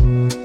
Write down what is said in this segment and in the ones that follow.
Good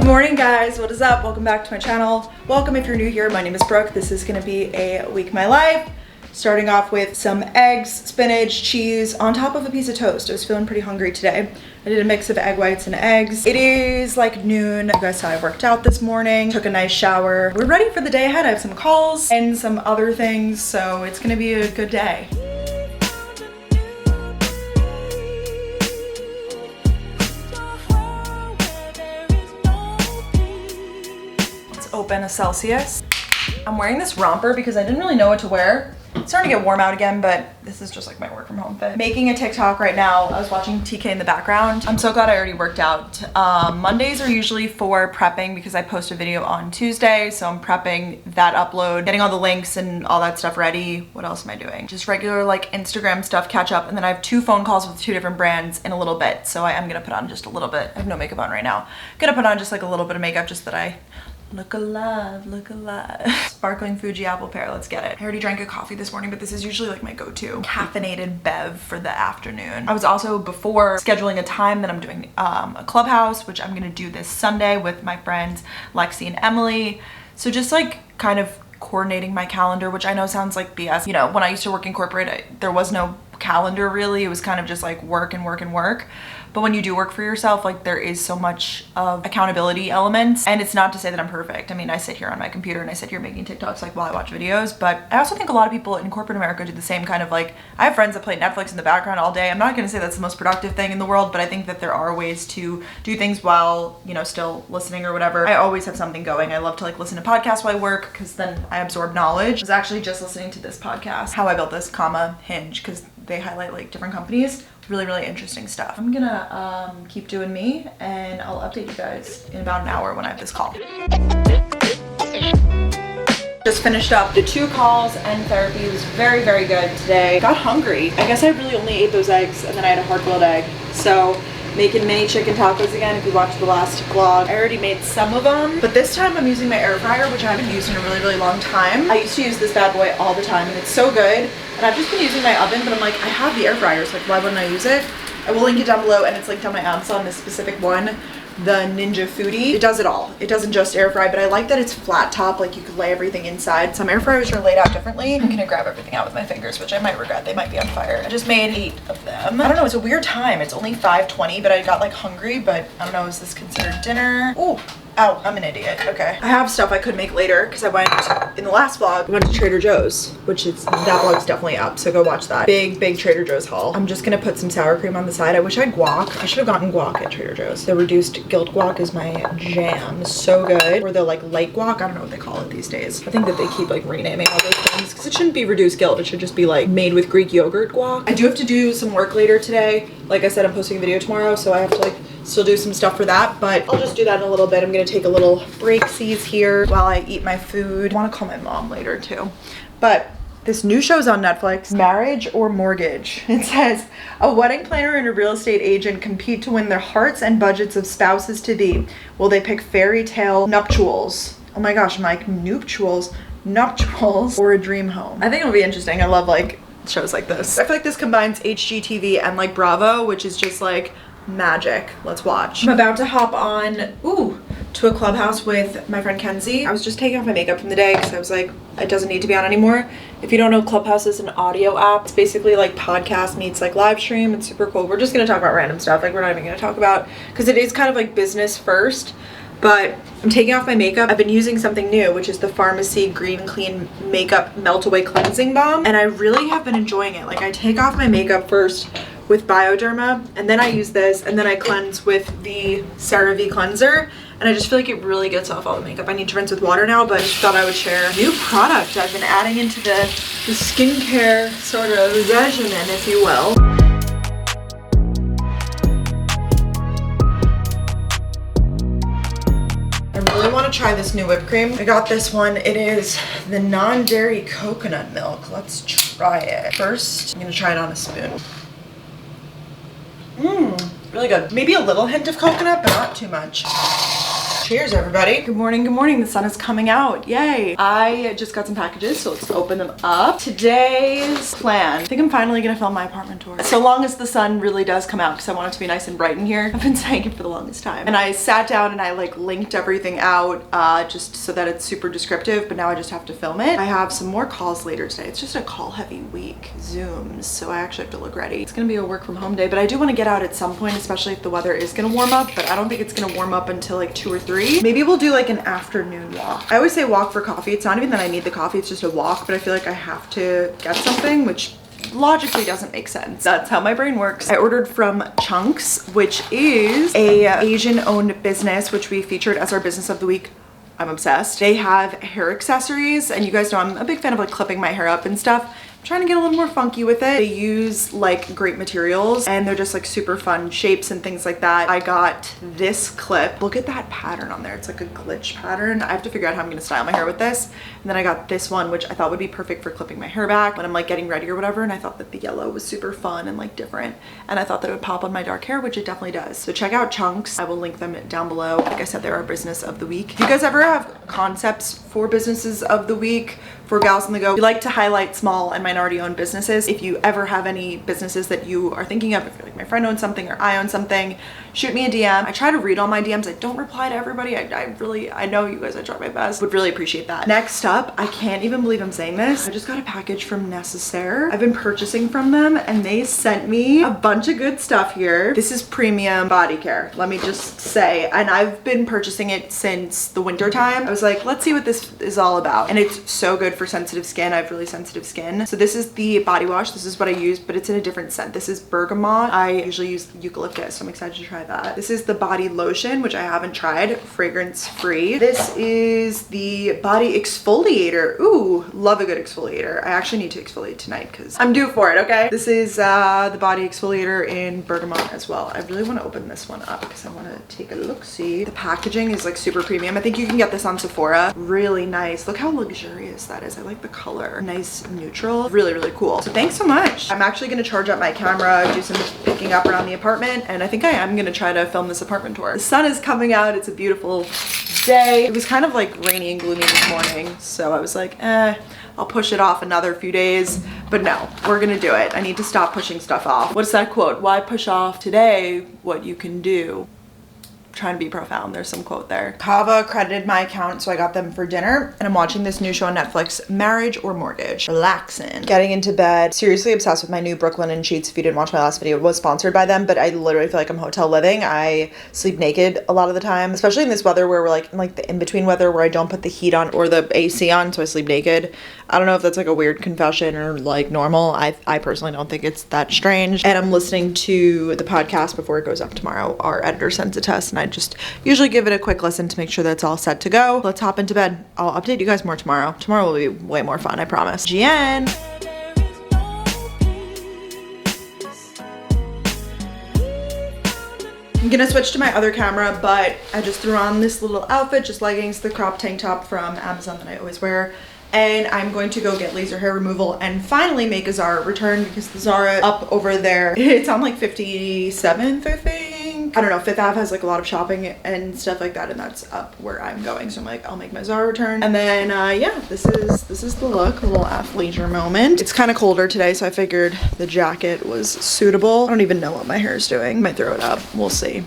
morning guys, what is up? Welcome back to my channel. Welcome if you're new here. My name is Brooke. This is gonna be a week of my life. Starting off with some eggs, spinach, cheese on top of a piece of toast. I was feeling pretty hungry today. I did a mix of egg whites and eggs. It is like noon. You guys saw I worked out this morning, took a nice shower. We're ready for the day ahead. I have some calls and some other things, so it's gonna be a good day. Open a Celsius. I'm wearing this romper because I didn't really know what to wear. It's starting to get warm out again, but this is just like my work from home fit. Making a TikTok right now. I was watching TK in the background. I'm so glad I already worked out. Mondays are usually for prepping because I post a video on Tuesday, so I'm prepping that upload, getting all the links and all that stuff ready. What else am I doing? Just regular like Instagram stuff, catch up, and then I have 2 phone calls with 2 different brands in a little bit, so I am gonna put on just a little bit. I have no makeup on right now. Gonna put on just like a little bit of makeup just that I look alive, look alive. Sparkling Fuji apple pear, let's get it. I already drank a coffee this morning, but this is usually like my go-to caffeinated bev for the afternoon. I was also before scheduling a time that I'm doing a clubhouse, which I'm gonna do this Sunday with my friends Lexi and Emily. So just like kind of coordinating my calendar, which I know sounds like BS. You know, when I used to work in corporate, there was no calendar really. It was kind of just like work and work and work. But when you do work for yourself, like there is so much of accountability elements. And it's not to say that I'm perfect. I mean, I sit here on my computer and I sit here making TikToks like while I watch videos, but I also think a lot of people in corporate America do the same kind of like, I have friends that play Netflix in the background all day. I'm not gonna say that's the most productive thing in the world, but I think that there are ways to do things while, you know, still listening or whatever. I always have something going. I love to like listen to podcasts while I work because then I absorb knowledge. I was actually just listening to this podcast, How I Built This, Hinge, because they highlight like different companies. Really interesting stuff. I'm gonna keep doing me and I'll update you guys in about an hour when I have this call. Just finished up the 2 calls and therapy. It was very good today. Got hungry. I guess I really only ate those eggs and then I had a hard-boiled egg. So making mini chicken tacos again if you watched the last vlog. I already made some of them, but this time I'm using my air fryer, which I haven't used in a really long time. I used to use this bad boy all the time and it's so good. And I've just been using my oven, but I'm like, I have the air fryer, so like why wouldn't I use it? I will link it down below and it's linked on my Amazon, this specific one, the Ninja Foodie. It does it all. It doesn't just air fry, but I like that it's flat top, like you could lay everything inside. Some air fryers are laid out differently. I'm gonna grab everything out with my fingers, which I might regret. They might be on fire. I just made 8 of them. I don't know, it's a weird time. It's only 5:20, but I got like hungry, but I don't know, is this considered dinner? Ooh. Oh, I'm an idiot. Okay. I have stuff I could make later because I went, in the last vlog, I went to Trader Joe's, which is, that vlog's definitely up, so go watch that. Big Trader Joe's haul. I'm just gonna put some sour cream on the side. I wish I had guac. I should have gotten guac at Trader Joe's. The reduced guilt guac is my jam. So good. Or the like light guac, I don't know what they call it these days. I think that they keep like renaming all those things because it shouldn't be reduced guilt. It should just be like made with Greek yogurt guac. I do have to do some work later today. Like I said, I'm posting a video tomorrow, so I have to like still do some stuff for that, but I'll just do that in a little bit. I'm gonna take a little break-sies here while I eat my food. I wanna call my mom later too. But this new show's on Netflix, Marriage or Mortgage. It says, a wedding planner and a real estate agent compete to win their hearts and budgets of spouses-to-be. Will they pick fairy tale nuptials? Oh my gosh, I'm like, nuptials, or a dream home? I think it'll be interesting. I love like shows like this. I feel like this combines HGTV and like Bravo, which is just like magic. Let's watch. I'm about to hop on to a clubhouse with my friend Kenzie. I was just taking off my makeup from the day because I was like, it doesn't need to be on anymore. If you don't know, Clubhouse is an audio app. It's basically like podcast meets like live stream. It's super cool. We're just gonna talk about random stuff. Like we're not even gonna talk about, because it is kind of like business first. But I'm taking off my makeup. I've been using something new, which is the Pharmacy Green Clean Makeup Melt Away Cleansing Balm. And I really have been enjoying it. Like I take off my makeup first with Bioderma, and then I use this, and then I cleanse with the CeraVe cleanser. And I just feel like it really gets off all the makeup. I need to rinse with water now, but I just thought I would share a new product I've been adding into the skincare sort of regimen, if you will. I really want to want to try this new whipped cream. I got this one. It is the non-dairy coconut milk. Let's try it. First, I'm gonna try it on a spoon. Really good. Maybe a little hint of coconut, but not too much. Cheers, everybody. Good morning, good morning. The sun is coming out. Yay. I just got some packages, so let's open them up. Today's plan. I think I'm finally gonna film my apartment tour. So long as the sun really does come out, because I want it to be nice and bright in here. I've been saying it for the longest time. And I sat down and I like linked everything out just so that it's super descriptive, but now I just have to film it. I have some more calls later today. It's just a call heavy week. Zooms, so I actually have to look ready. It's gonna be a work from home day, but I do want to get out at some point, especially if the weather is gonna warm up, but I don't think it's gonna warm up until like 2 or 3. Maybe we'll do like an afternoon walk. I always say walk for coffee. It's not even that I need the coffee, it's just a walk, but I feel like I have to get something, which logically doesn't make sense. That's how my brain works. I ordered from Chunks, which is a Asian-owned business, which we featured as our business of the week. I'm obsessed. They have hair accessories, and you guys know I'm a big fan of like clipping my hair up and stuff. I'm trying to get a little more funky with it. They use like great materials and they're just like super fun shapes and things like that. I got this clip. Look at that pattern on there. It's like a glitch pattern. I have to figure out how I'm gonna style my hair with this. And then I got this one, which I thought would be perfect for clipping my hair back when I'm like getting ready or whatever. And I thought that the yellow was super fun and like different. And I thought that it would pop on my dark hair, which it definitely does. So check out Chunks. I will link them down below. Like I said, they're our business of the week. Do you guys ever have concepts for businesses of the week? For Gals on the Go, we like to highlight small and minority owned businesses. If you ever have any businesses that you are thinking of, if you're like my friend owns something or I own something, shoot me a DM. I try to read all my DMs. I don't reply to everybody. I know you guys, I try my best. Would really appreciate that. Next up, I can't even believe I'm saying this. I just got a package from Necessaire. I've been purchasing from them and they sent me a bunch of good stuff here. This is premium body care, let me just say. And I've been purchasing it since the winter time. I was like, let's see what this is all about. And it's so good for sensitive skin. I have really sensitive skin. So this is the body wash. This is what I use, but it's in a different scent. This is bergamot. I usually use eucalyptus, so I'm excited to try that. This is the body lotion, which I haven't tried, fragrance free. This is the body exfoliator. Ooh, love a good exfoliator. I actually need to exfoliate tonight because I'm due for it, okay? This is the body exfoliator in bergamot as well. I really want to open this one up because I want to take a look-see. The packaging is like super premium. I think you can get this on Sephora. Really nice. Look how luxurious that is. I like the color. Nice neutral. Really, really cool. So thanks so much. I'm actually going to charge up my camera, do some picking up around the apartment, and I think I am going to try to film this apartment tour. The sun is coming out. It's a beautiful day. It was kind of like rainy and gloomy this morning, so I was like, I'll push it off another few days, but no, we're gonna do it. I need to stop pushing stuff off. What's that quote? Why push off today what you can do? Trying to be profound. There's some quote there. Kava credited my account, so I got them for dinner, and I'm watching this new show on Netflix, Marriage or Mortgage. Relaxing. Getting into bed. Seriously obsessed with my new Brooklyn sheets. If you didn't watch my last video, it was sponsored by them, but I literally feel like I'm hotel living. I sleep naked a lot of the time, especially in this weather where we're like in like the in-between weather where I don't put the heat on or the AC on, so I sleep naked. I don't know if that's like a weird confession or like normal. I personally don't think it's that strange. And I'm listening to the podcast before it goes up tomorrow. Our editor sends a test, and I just usually give it a quick listen to make sure that it's all set to go. Let's hop into bed. I'll update you guys more tomorrow. Tomorrow will be way more fun, I promise. GN. I'm gonna switch to my other camera, but I just threw on this little outfit, just leggings, the crop tank top from Amazon that I always wear. And I'm going to go get laser hair removal and finally make a Zara return because the Zara up over there, it's on like 57th, I think. I don't know, Fifth Ave has like a lot of shopping and stuff like that, and that's up where I'm going. So I'm like, I'll make my Zara return. And then yeah, this is the look, a little athleisure moment. It's kind of colder today, so I figured the jacket was suitable. I don't even know what my hair is doing. Might throw it up, we'll see.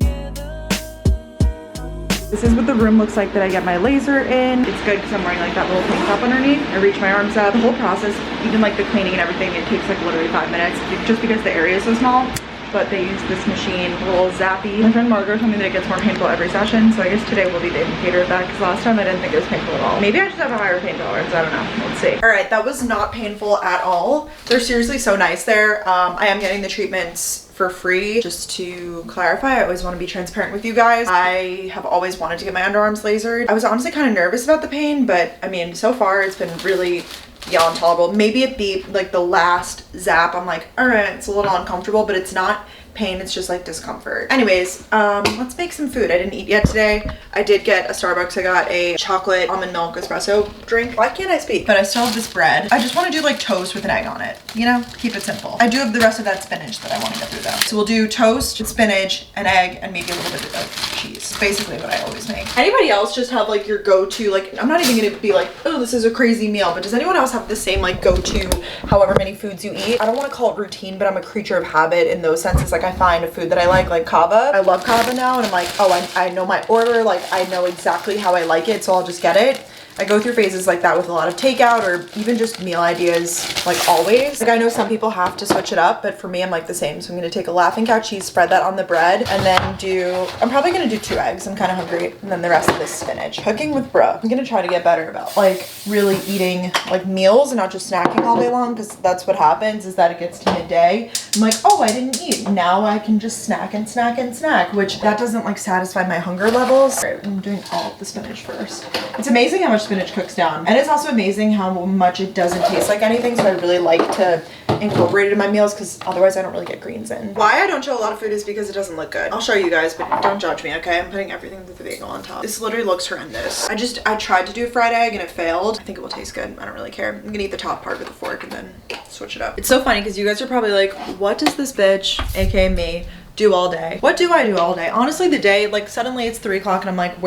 This is what the room looks like that I get my laser in. It's good because I'm wearing like that little tank top underneath. I reach my arms up. The whole process, even like the cleaning and everything, it takes like literally 5 minutes just because the area is so small. But they use this machine, a little zappy. My friend Margot told me that it gets more painful every session, so I guess today will be the indicator of that because last time I didn't think it was painful at all. Maybe I just have a higher pain tolerance, I don't know, let's see. All right, that was not painful at all. They're seriously so nice there. I am getting the treatments for free. Just to clarify, I always want to be transparent with you guys. I have always wanted to get my underarms lasered. I was honestly kind of nervous about the pain, but I mean, so far it's been really intolerable. Maybe at the last zap, I'm like, all right, it's a little uncomfortable, but it's not pain, it's just like discomfort. Anyways, let's make some food. I didn't eat yet today. I did get a Starbucks. I got a chocolate almond milk espresso drink. Why can't I speak? But I still have this bread. I just want to do like toast with an egg on it, you know, keep it simple. I do have the rest of that spinach that I want to get through though. So we'll do toast, spinach, an egg, and maybe a little bit of cheese. Basically what I always make. Anybody else just have like your go-to, like, I'm not even gonna be like, oh, this is a crazy meal, but does anyone else have the same like go-to however many foods you eat? I don't want to call it routine, but I'm a creature of habit in those senses. Like I find a food that I like kava. I love kava now, and I'm like, oh, I know my order, like I know exactly how I like it, so I'll just get it. I go through phases like that with a lot of takeout or even just meal ideas, like always. Like I know some people have to switch it up, but for me, I'm like the same. So I'm gonna take a Laughing Cow cheese, spread that on the bread, and then I'm probably gonna do 2 eggs. I'm kind of hungry. And then the rest of this spinach. Cooking with Brooke. I'm gonna try to get better about like really eating like meals and not just snacking all day long, because that's what happens is that it gets to midday. I'm like, oh, I didn't eat. Now I can just snack and snack and snack, which that doesn't like satisfy my hunger levels. All right, I'm doing all of the spinach first. It's amazing how much spinach cooks down, and it's also amazing how much it doesn't taste like anything, so I really like to incorporate it in my meals because otherwise I don't really get greens in. Why I don't show a lot of food is because it doesn't look good. I'll show you guys, but don't judge me, okay? I'm putting everything with the bagel on top. This literally looks horrendous. I tried to do a fried egg and it failed. I think it will taste good. I don't really care. I'm gonna eat the top part with a fork and then switch it up. It's so funny because you guys are probably like, what does this bitch, aka me, do all day? What do I do all day? Honestly, the day, like suddenly it's 3 o'clock and I'm like,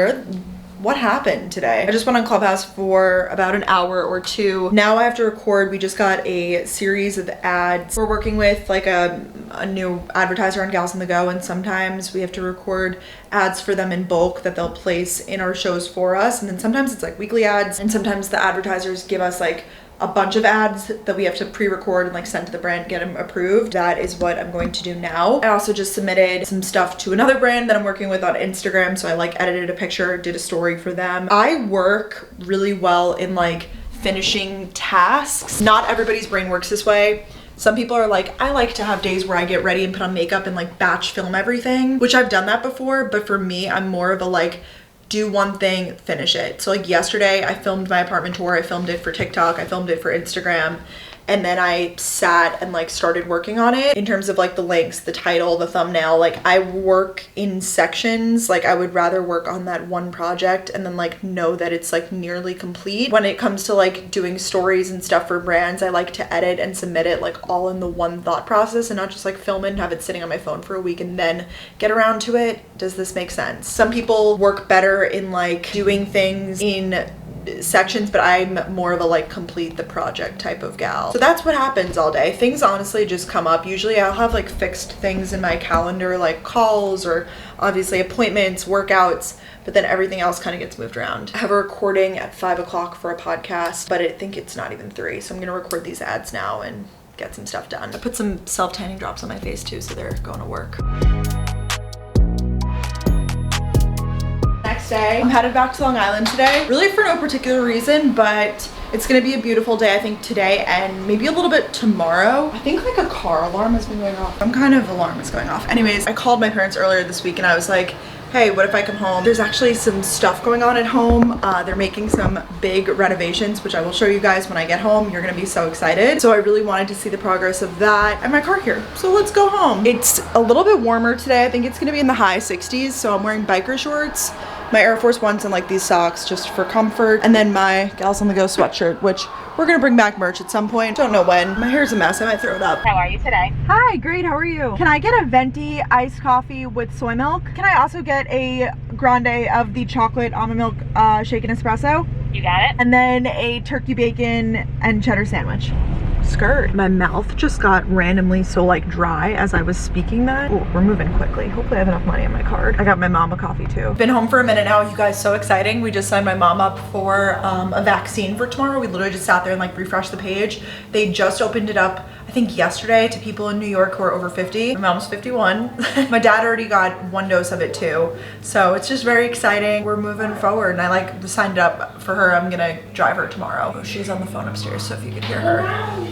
what happened today? I just went on Clubhouse for about an hour or 2. Now I have to record. We just got a series of ads. We're working with like a new advertiser on Gals on the Go, and sometimes we have to record ads for them in bulk that they'll place in our shows for us. And then sometimes it's like weekly ads, and sometimes the advertisers give us like a bunch of ads that we have to pre-record and like send to the brand, get them approved. That is what I'm going to do now. I also just submitted some stuff to another brand that I'm working with on Instagram. So I like edited a picture, did a story for them. I work really well in like finishing tasks. Not everybody's brain works this way. Some people are like, I like to have days where I get ready and put on makeup and like batch film everything, which I've done that before. But for me, I'm more of a like, do one thing, finish it. So like yesterday I filmed my apartment tour. I filmed it for TikTok. I filmed it for Instagram. And then I sat and like started working on it in terms of like the links, the title, the thumbnail. Like I work in sections. Like I would rather work on that one project and then like know that it's like nearly complete. When it comes to like doing stories and stuff for brands, I like to edit and submit it like all in the one thought process and not just like film it and have it sitting on my phone for a week and then get around to it. Does this make sense? Some people work better in like doing things in sections, but I'm more of a like complete the project type of gal. So that's what happens all day. Things honestly just come up. Usually I'll have like fixed things in my calendar, like calls or obviously appointments, workouts, but then everything else kind of gets moved around. I have a recording at 5 o'clock for a podcast, but I think it's not even 3. So I'm gonna record these ads now and get some stuff done. I put some self-tanning drops on my face too, so they're going to work. Day. I'm headed back to Long Island today, really for no particular reason, but it's gonna be a beautiful day I think today and maybe a little bit tomorrow. I think like a car alarm has been going off. Some kind of alarm is going off. Anyways, I called my parents earlier this week and I was like, hey, what if I come home? There's actually some stuff going on at home. They're making some big renovations, which I will show you guys when I get home. You're gonna be so excited. So I really wanted to see the progress of that and my car here. So let's go home. It's a little bit warmer today. I think it's gonna be in the high 60s. So I'm wearing biker shorts, my Air Force Ones and like these socks just for comfort. And then my Gals on the Go sweatshirt, which we're gonna bring back merch at some point. Don't know when. My hair's a mess. I might throw it up. How are you today? Hi, great. How are you? Can I get a venti iced coffee with soy milk? Can I also get a grande of the chocolate almond milk shaken espresso? You got it. And then a turkey bacon and cheddar sandwich. Skirt. My mouth just got randomly so like dry as I was speaking that. Oh, we're moving quickly. Hopefully I have enough money on my card. I got my mom a coffee too. Been home for a minute now, you guys, so exciting. We just signed my mom up for a vaccine for tomorrow. We literally just sat there and like refreshed the page. They just opened it up, I think yesterday, to people in New York who are over 50. My mom's 51. My dad already got 1 dose of it too. So it's just very exciting. We're moving forward and I like signed up for her. I'm gonna drive her tomorrow. Oh, she's on the phone upstairs, so if you could hear her.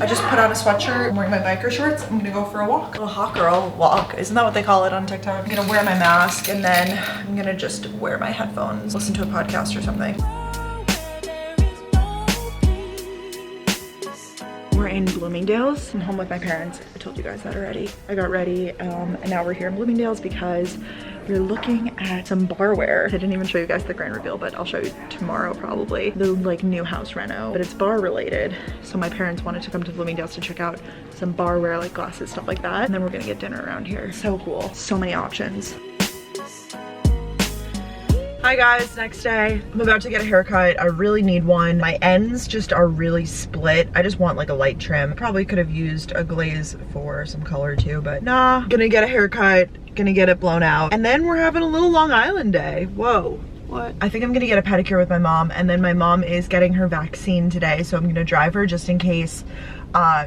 I just put on a sweatshirt. I'm wearing my biker shorts. I'm gonna go for a walk. A little hot girl walk. Isn't that what they call it on TikTok? I'm gonna wear my mask and then I'm gonna just wear my headphones, listen to a podcast or something. We're in Bloomingdale's. I'm home with my parents. I told you guys that already. I got ready and now we're here in Bloomingdale's because we're looking at some barware. I didn't even show you guys the grand reveal, but I'll show you tomorrow probably. The like new house reno, but it's bar related. So my parents wanted to come to Bloomingdale's to check out some barware, like glasses, stuff like that. And then we're gonna get dinner around here. So cool, so many options. Hi guys, next day. I'm about to get a haircut. I really need one. My ends just are really split. I just want like a light trim. Probably could have used a glaze for some color too, but nah. Gonna get a haircut, gonna get it blown out. And then we're having a little Long Island day. Whoa. What? I think I'm gonna get a pedicure with my mom, and then my mom is getting her vaccine today, so I'm gonna drive her just in case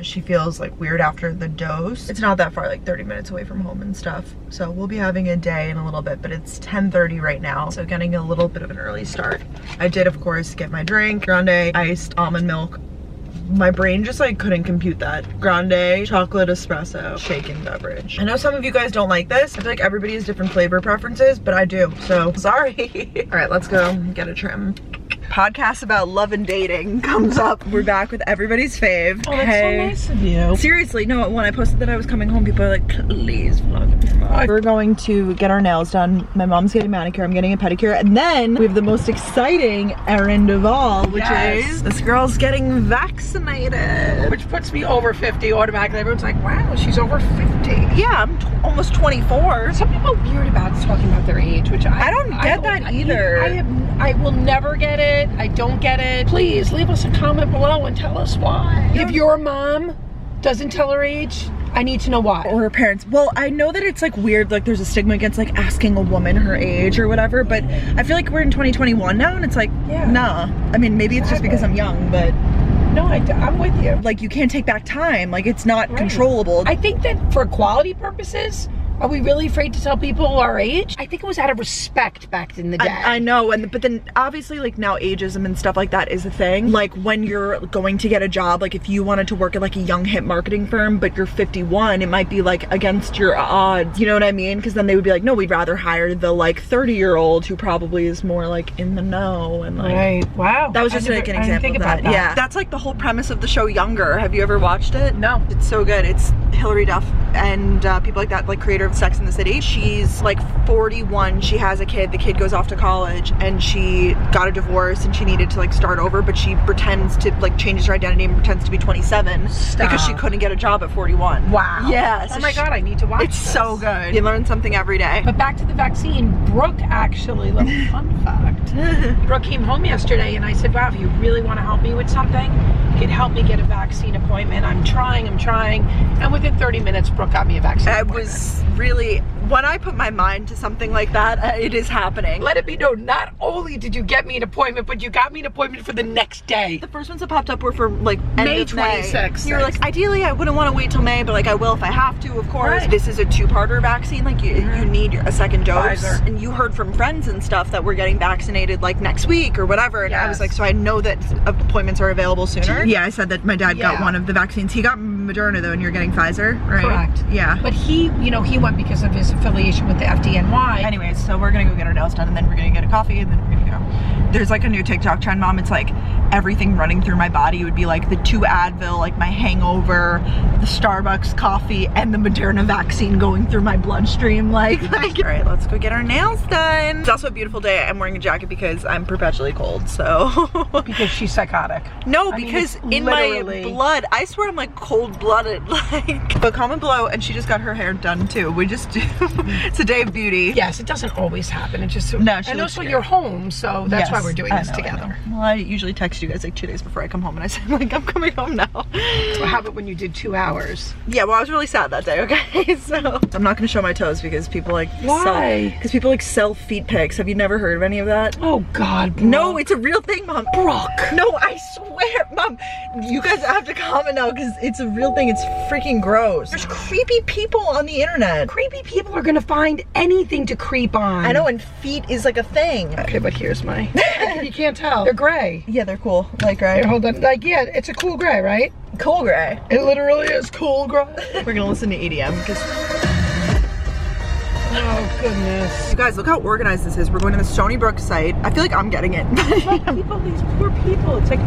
she feels like weird after the dose. It's not that far, like 30 minutes away from home and stuff. So we'll be having a day in a little bit, but it's 10:30 right now, so getting a little bit of an early start. I did, of course, get my drink, grande iced almond milk. My brain just like couldn't compute that. Grande chocolate espresso shaken beverage. I know some of you guys don't like this. I feel like everybody has different flavor preferences, but I do, so sorry. All right, let's go get a trim. Podcast about love and dating comes up. We're back with everybody's fave. Oh, that's so nice of you. Seriously, no, when I posted that I was coming home, people are like, please vlog with your mom. We're going to get our nails done. My mom's getting a manicure, I'm getting a pedicure, and then we have the most exciting errand of all, which is this girl's getting vaccinated. Which puts me over 50 automatically. Everyone's like, wow, she's over 50. Yeah, I'm almost 24. Some people are weird about talking about their age, which I don't get that either. I will never get it. I don't get it. Please leave us a comment below and tell us why. If your mom doesn't tell her age, I need to know why. Or her parents. Well, I know that it's like weird, like there's a stigma against like asking a woman her age or whatever, but I feel like we're in 2021 now and it's like, nah. I mean, maybe it's just because I'm young, but no, I'm with you. Like you can't take back time. Like it's not controllable. I think that for equality purposes, are we really afraid to tell people our age? I think it was out of respect back in the day. I know, but then obviously like now ageism and stuff like that is a thing. Like when you're going to get a job, like if you wanted to work at like a young hip marketing firm, but you're 51, it might be like against your odds. You know what I mean? Because then they would be like, no, we'd rather hire the like 30-year-old who probably is more like in the know and like. Right. Wow. That was just like an example of that. Yeah. That's like the whole premise of the show Younger. Have you ever watched it? No. It's so good. It's Hilary Duff and people like that, like creator of Sex and the City. She's like 41, she has a kid, the kid goes off to college and she got a divorce and she needed to like start over, but she pretends to like changes her identity and pretends to be 27 because she couldn't get a job at 41. Wow. Yeah. So oh my God, I need to watch It's this. So good. You learn something every day. But back to the vaccine, Brooke actually, little fun fact, Brooke came home yesterday and I said, wow, if you really want to help me with something, you can help me get a vaccine appointment. I'm trying. And within 30 minutes, Brooke got me a vaccine appointment. Was really, when I put my mind to something like that, it is happening. Let it be known, not only did you get me an appointment, but you got me an appointment for the next day. The first ones that popped up were for like May 26th. You were like, ideally I wouldn't want to wait till May, but like I will if I have to, of course. Right. This is a 2-parter vaccine, like you need a second dose. Pfizer. And you heard from friends and stuff that we're getting vaccinated like next week or whatever, and I was like, so I know that appointments are available sooner. Yeah, I said that my dad got one of the vaccines. He got Moderna though, and you're getting Pfizer, right? Correct. Yeah. But he, you know, he went because of his affiliation with the FDNY. Anyways, so we're gonna go get our nails done and then we're gonna get a coffee and then we're gonna go. There's like a new TikTok trend, Mom. It's like everything running through my body would be like the 2 Advil, like my hangover, the Starbucks coffee, and the Moderna vaccine going through my bloodstream. Like, all right, let's go get our nails done. It's also a beautiful day. I'm wearing a jacket because I'm perpetually cold, so. Because she's psychotic. No, because in my blood, I swear I'm like cold-blooded. Like, but comment below, and she just got her hair done too. We just do, it's a day of beauty. Yes, it doesn't always happen. It just, no, and also you're home, so that's why we're doing this together. Well, I usually text you guys like 2 days before I come home and I say like, I'm coming home now. Well, how about when you did 2 hours? Yeah, well, I was really sad that day, okay? So I'm not gonna show my toes because people like because people like sell feet pics. Have you never heard of any of that? Oh God, Brooke. No, it's a real thing, Mom. Brooke. No, I swear, Mom. You guys have to comment now because it's a real thing. It's freaking gross. There's creepy people on the internet. Creepy people are gonna find anything to creep on. I know, and feet is like a thing. Okay, but here's my, you can't tell. They're gray. Yeah, they're cool. Like gray. Here, hold on. Like, yeah, it's a cool gray, right? Cool gray. It literally is cool gray. We're gonna listen to EDM because Oh, goodness. You guys, look how organized this is. We're going to the Stony Brook site. I feel like I'm getting it. People, these poor people. It's like,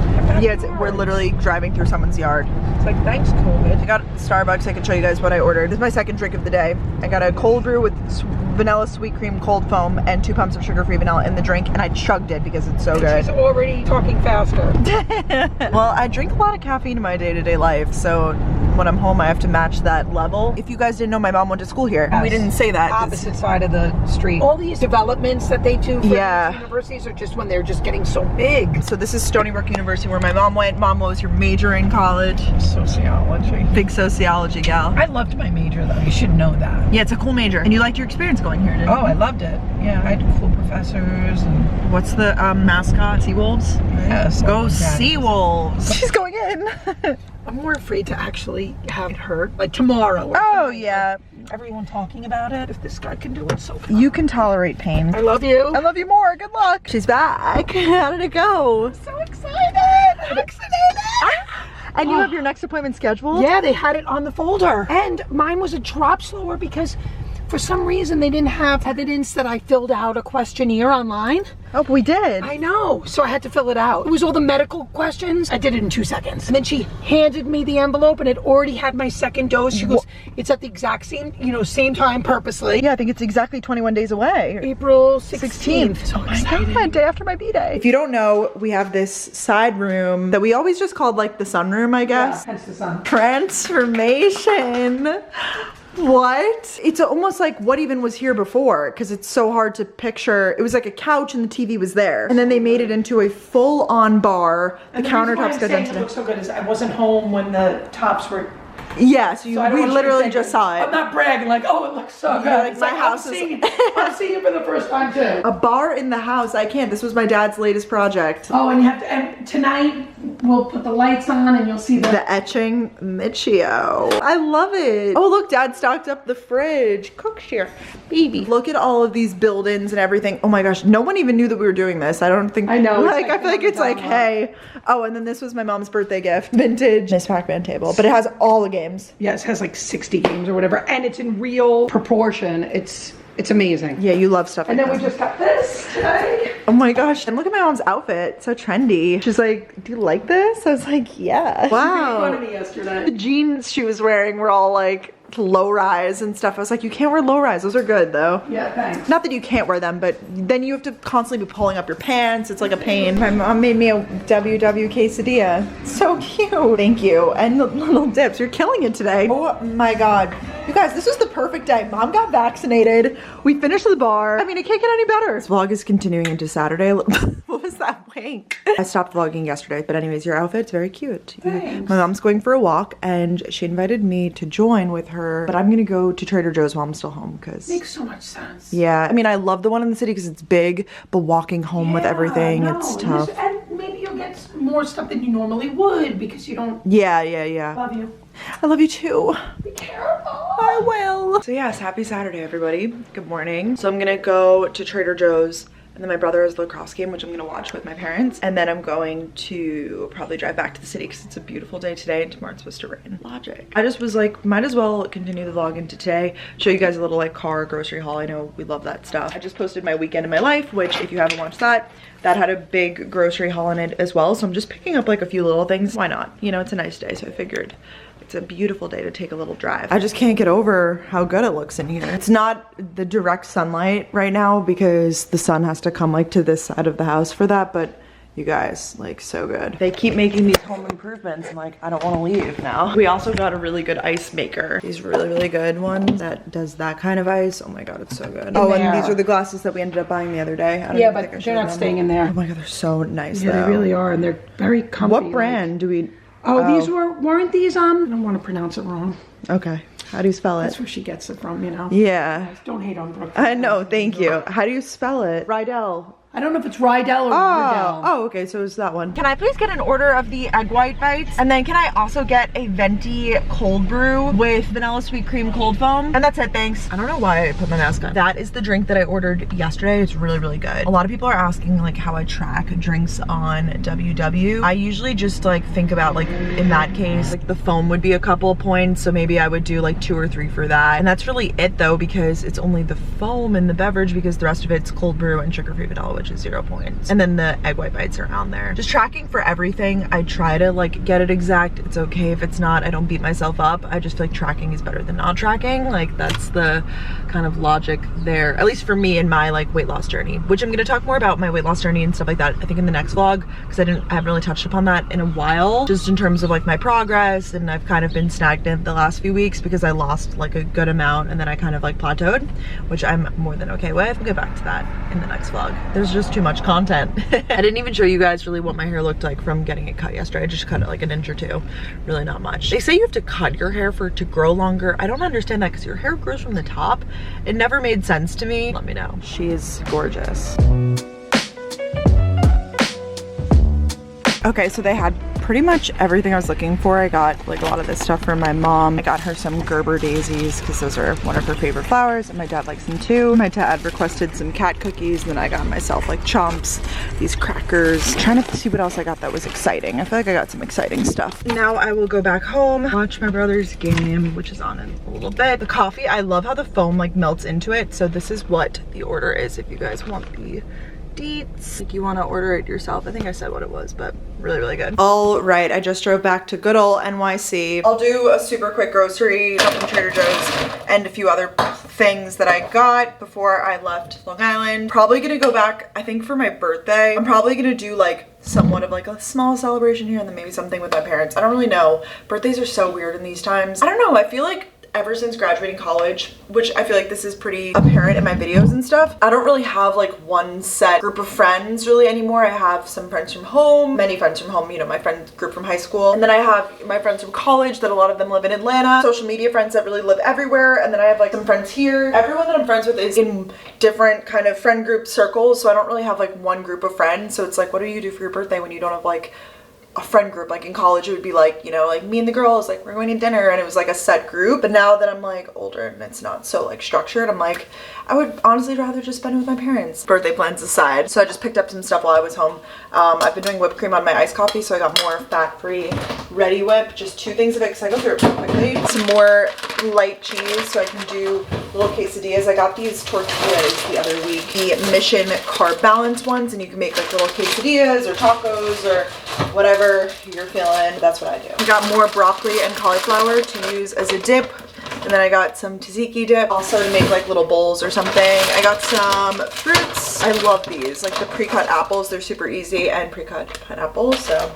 yeah, we're literally driving through someone's yard. It's like, thanks, COVID. I got Starbucks. I can show you guys what I ordered. This is my second drink of the day. I got a cold brew with vanilla sweet cream cold foam and 2 pumps of sugar-free vanilla in the drink, and I chugged it because it's so good. She's already talking faster. Well, I drink a lot of caffeine in my day-to-day life, so when I'm home I have to match that level. If you guys didn't know, my mom went to school here. Yes. We didn't say that. Opposite side of the street. All these developments that they do for Yeah. these universities are just when they're just getting so big. So this is Stony Brook University where my mom went. Mom, what was your major in college? Sociology. Big sociology gal. I loved my major though, you should know that. Yeah, it's a cool major. And you liked your experience going here, didn't you? Oh, I loved it. Yeah, I had cool professors and... What's the mascot? Seawolves? Yes. Go Seawolves. She's going in. I'm more afraid to actually have it hurt, like tomorrow. Or Oh, tonight. yeah. Everyone talking about it. If this guy can do it, so can You can tolerate pain. I love you. I love you more. Good luck. She's back. How did it go? So excited. Vaccinated. And you have your next appointment scheduled? Yeah, they had it on the folder. And mine was a drop slower because for some reason they didn't have evidence that I filled out a questionnaire online. Oh, we did. I know, so I had to fill it out. It was all the medical questions. I did it in 2 seconds. And then she handed me the envelope and it already had my second dose. She goes, it's at the exact same, same time purposely. Yeah, I think it's exactly 21 days away. April 16th. So excited. Day after my B-Day. If you don't know, we have this side room that we always just called like the sunroom, I guess. Yeah, hence the sun. Transformation. What? It's almost like what even was here before, because it's so hard to picture. It was like a couch and the TV was there. And then they made it into a full-on bar. The countertops got done It today. looks so good is I wasn't home when the tops were... Yeah, so, I don't we want you to literally think just saw it. I'm not bragging like, oh, it looks so good. like, It's my house I'm is- seeing, I'm seeing it for the first time too. A bar in the house. I can't. This was my dad's latest project. Oh, and you have to, and tonight we'll put the lights on and you'll see The etching Michio. I love it. Oh, look, Dad stocked up the fridge. Cook's here. Baby. Look at all of these buildings and everything. Oh my gosh, no one even knew that we were doing this. I don't think. I know, it's Like, like I feel like it's like, hey. Oh, and then this was my mom's birthday gift. Vintage Miss Pac-Man table. But it has all the games. Yeah, it has like 60 games or whatever, and it's in real proportion. It's amazing. Yeah, you love stuff And like then that. we just got this today. Oh my gosh. And look at my mom's outfit. So trendy. She's like, do you like this? I was like, yeah. She made fun Wow. of me yesterday. The jeans she was wearing were all like low rise and stuff. I was like, you can't wear low rise. Those are good though. Yeah, thanks. Not that you can't wear them, but then you have to constantly be pulling up your pants. It's like a pain. My mom made me a WW quesadilla. So cute. Thank you. And the little dips. You're killing it today. Oh my God. You guys, this was the perfect day. Mom got vaccinated. We finished the bar. I mean, it can't get any better. This vlog is continuing into Saturday. What was that wink? I stopped vlogging yesterday, but anyways, your outfit's very cute. Thanks. My mom's going for a walk and she invited me to join with her, but I'm gonna go to Trader Joe's while I'm still home because Makes so much sense. yeah, I mean, I love the one in the city because it's big, but walking home with everything, it's tough. And maybe you'll get more stuff than you normally would because you don't Yeah. love you. I love you too. Be careful. I will. So yes, happy Saturday, everybody. Good morning. So I'm gonna go to Trader Joe's, and then my brother has a lacrosse game, which I'm gonna watch with my parents. And then I'm going to probably drive back to the city because it's a beautiful day today and tomorrow it's supposed to rain. Logic. I just was like, might as well continue the vlog into today. Show you guys a little like car grocery haul. I know we love that stuff. I just posted my weekend in my life, which if you haven't watched that had a big grocery haul in it as well. So I'm just picking up like a few little things. Why not? You know, it's a nice day, so I figured it's a beautiful day to take a little drive. I just can't get over how good it looks in here. It's not the direct sunlight right now because the sun has to come like to this side of the house for that, but you guys, like, so good. They keep making these home improvements and like, I don't want to leave now. We also got a really good ice maker. These really good ones that does that kind of ice. Oh my God, it's so good. Oh, and these are the glasses that we ended up buying the other day. I don't Yeah, even think I but showed they're not them. staying in there. Oh my God, they're so nice Yeah, though. they really are, and they're very comfy. What brand do we? Oh, these weren't these I don't want to pronounce it wrong. Okay. How do you spell it? That's where she gets it from, you know. Yeah. Don't hate on Brooke. I know, thank you. How do you spell it? Rydell. I don't know if it's Rydell or Rydell. Oh, okay, so it's that one. Can I please get an order of the egg white bites? And then can I also get a venti cold brew with vanilla sweet cream cold foam? And that's it, thanks. I don't know why I put my mask on. That is the drink that I ordered yesterday. It's really, really good. A lot of people are asking like how I track drinks on WW. I usually just like think about like, in that case, like the foam would be a couple points. So maybe I would do like 2 or 3 for that. And that's really it though, because it's only the foam in the beverage, because the rest of it's cold brew and sugar-free vanilla, which is 0 points. And then the egg white bites are on there. Just tracking for everything. I try to like get it exact. It's okay if it's not. I don't beat myself up. I just feel like tracking is better than not tracking. Like that's the kind of logic there, at least for me in my like weight loss journey, which I'm going to talk more about my weight loss journey and stuff like that I think in the next vlog, because I haven't really touched upon that in a while, just in terms of like my progress. And I've kind of been stagnant the last few weeks because I lost like a good amount and then I kind of like plateaued, which I'm more than okay with. We'll get back to that in the next vlog. There's just too much content. I didn't even show you guys really what my hair looked like from getting it cut yesterday. I just cut it like an inch or 2, really not much. They say you have to cut your hair for it to grow longer. I don't understand that because your hair grows from the top. It never made sense to me. Let me know. She is gorgeous. Okay, so they had pretty much everything I was looking for. I got like a lot of this stuff from my mom. I got her some Gerber daisies because those are one of her favorite flowers, and my dad likes them too. My dad requested some cat cookies, and then I got myself like chomps, these crackers. I'm trying to see what else I got that was exciting. I feel like I got some exciting stuff. Now I will go back home, watch my brother's game, which is on in a little bit. The coffee, I love how the foam like melts into it. So this is what the order is if you guys want the deets. Like you want to order it yourself. I think I said what it was, but really, really good. All right, I just drove back to good old NYC. I'll do a super quick grocery shop from Trader Joe's and a few other things that I got before I left Long Island. Probably gonna go back, I think for my birthday. I'm probably gonna do like somewhat of like a small celebration here and then maybe something with my parents. I don't really know. Birthdays are so weird in these times. I don't know, I feel like ever since graduating college, which I feel like this is pretty apparent in my videos and stuff, I don't really have like one set group of friends really anymore. I have some friends from home, many friends from home, you know, my friend group from high school, and then I have my friends from college that a lot of them live in Atlanta, social media friends that really live everywhere, and then I have like some friends here. Everyone that I'm friends with is in different kind of friend group circles, so I don't really have like one group of friends. So it's like, what do you do for your birthday when you don't have like a friend group? Like in college it would be like, you know, like me and the girls, like we're going to dinner, and it was like a set group. But now that I'm like older and it's not so like structured, I'm like, I would honestly rather just spend it with my parents. Birthday plans aside, so I just picked up some stuff while I was home. I've been doing whipped cream on my iced coffee, so I got more fat-free Ready Whip. Just 2 things of it because I go through it pretty quickly. Some more light cheese so I can do little quesadillas. I got these tortillas the other week, the Mission Carb Balance ones, and you can make like little quesadillas or tacos or whatever you're feeling. That's what I do. I got more broccoli and cauliflower to use as a dip. And then I got some tzatziki dip, also to make like little bowls or something. I got some fruits. I love these, like the pre-cut apples. They're super easy, and pre-cut pineapple, so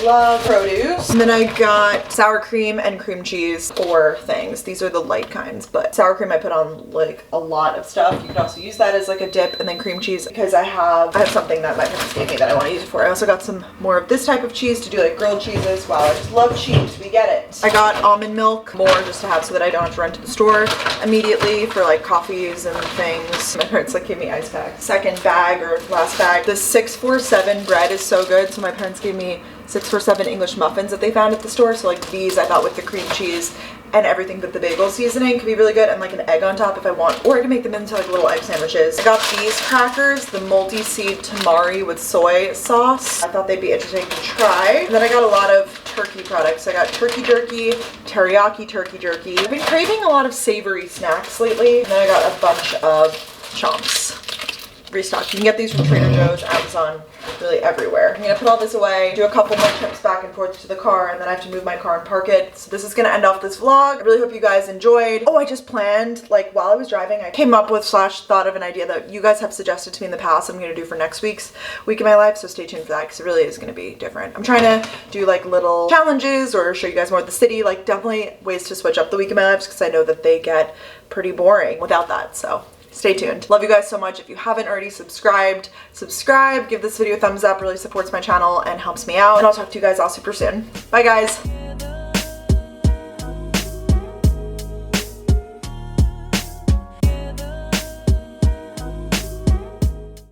love produce. And then I got sour cream and cream cheese, 4 things. These are the light kinds, but sour cream I put on like a lot of stuff. You could also use that as like a dip, and then cream cheese because I have something that my parents gave me that I want to use it for. I also got some more of this type of cheese to do like grilled cheeses. Wow, I just love cheese. We get it. I got almond milk, more just to have so that I don't have to run to the store immediately for like coffees and things. My parents like gave me ice packs. Second bag or last bag. The 647 bread is so good, so my parents gave me 647 English muffins that they found at the store. So like these, I thought with the cream cheese and everything but the bagel seasoning could be really good, and like an egg on top if I want, or I can make them into like little egg sandwiches. I got these crackers, the multi-seed tamari with soy sauce. I thought they'd be interesting to try. And then I got a lot of turkey products. I got turkey jerky, teriyaki turkey jerky. I've been craving a lot of savory snacks lately. And then I got a bunch of chomps. Restocked. You can get these from Trader Joe's, Amazon, really everywhere. I'm gonna put all this away, do a couple more trips back and forth to the car, and then I have to move my car and park it. So this is gonna end off this vlog. I really hope you guys enjoyed. Oh, I just planned, like while I was driving, I came up with / thought of an idea that you guys have suggested to me in the past I'm gonna do for next week's week in my life, so stay tuned for that because it really is gonna be different. I'm trying to do like little challenges or show you guys more of the city, like definitely ways to switch up the week in my life because I know that they get pretty boring without that, so stay tuned. Love you guys so much. If you haven't already subscribed, subscribe, give this video a thumbs up, really supports my channel and helps me out. And I'll talk to you guys all super soon. Bye guys.